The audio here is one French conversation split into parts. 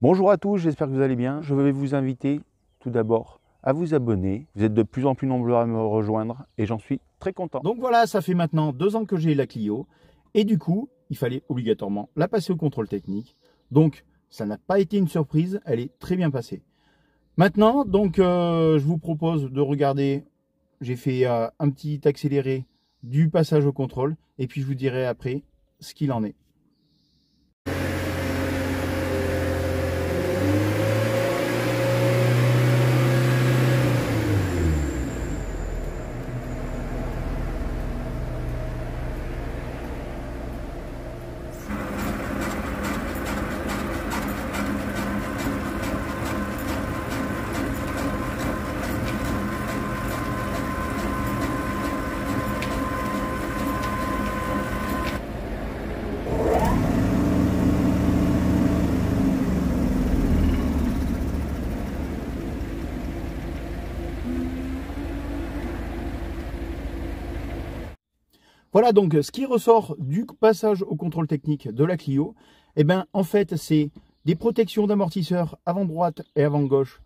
Bonjour à tous, j'espère que vous allez bien. Je vais vous inviter tout d'abord à vous abonner. Vous êtes de plus en plus nombreux à me rejoindre et j'en suis très content. Donc voilà, ça fait maintenant 2 ans que j'ai la Clio et du coup, il fallait obligatoirement la passer au contrôle technique. Donc, ça n'a pas été une surprise, elle est très bien passée. Maintenant, donc, je vous propose de regarder, j'ai fait un petit accéléré du passage au contrôle et puis je vous dirai après ce qu'il en est. Voilà donc ce qui ressort du passage au contrôle technique de la Clio. Eh bien, en fait, c'est des protections d'amortisseurs avant droite et avant gauche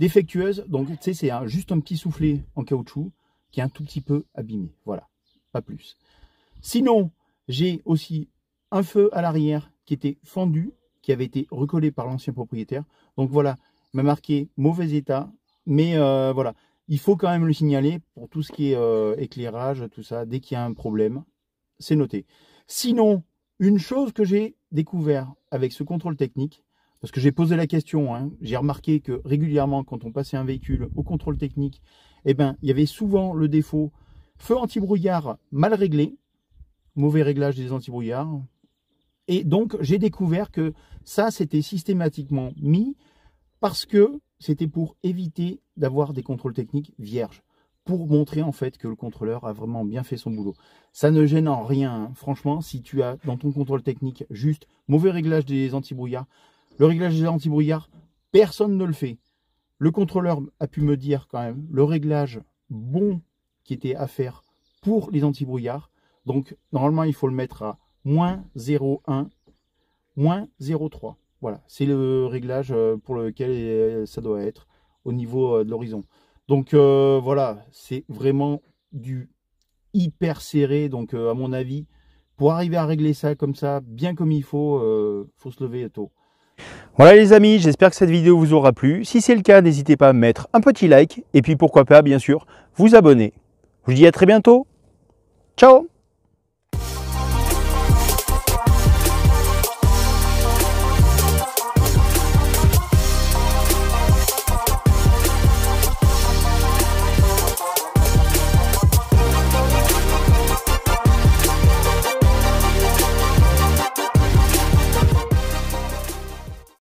défectueuses. Donc, tu sais, c'est juste un petit soufflet en caoutchouc qui est un tout petit peu abîmé. Voilà, pas plus. Sinon, j'ai aussi un feu à l'arrière qui était fendu, qui avait été recollé par l'ancien propriétaire. Donc voilà, il m'a marqué mauvais état, mais voilà. Il faut quand même le signaler pour tout ce qui est éclairage, tout ça. Dès qu'il y a un problème, c'est noté. Sinon, une chose que j'ai découvert avec ce contrôle technique, parce que j'ai posé la question, hein, j'ai remarqué que régulièrement, quand on passait un véhicule au contrôle technique, eh ben, il y avait souvent le défaut feu anti-brouillard mal réglé, mauvais réglage des anti-brouillards. Et donc, j'ai découvert que ça, c'était systématiquement mis parce que c'était pour éviter d'avoir des contrôles techniques vierges, pour montrer en fait que le contrôleur a vraiment bien fait son boulot. Ça ne gêne en rien, hein. Franchement, si tu as dans ton contrôle technique juste mauvais réglage des anti-brouillards, le réglage des anti-brouillards, personne ne le fait. Le contrôleur a pu me dire quand même le réglage bon qui était à faire pour les anti-brouillards. Donc normalement, il faut le mettre à moins 0,1, moins 0,3. Voilà, c'est le réglage pour lequel ça doit être au niveau de l'horizon. Donc voilà, c'est vraiment du hyper serré. Donc à mon avis, pour arriver à régler ça comme ça, bien comme il faut se lever tôt. Voilà les amis, j'espère que cette vidéo vous aura plu. Si c'est le cas, n'hésitez pas à mettre un petit like et puis pourquoi pas, bien sûr, vous abonner. Je vous dis à très bientôt. Ciao!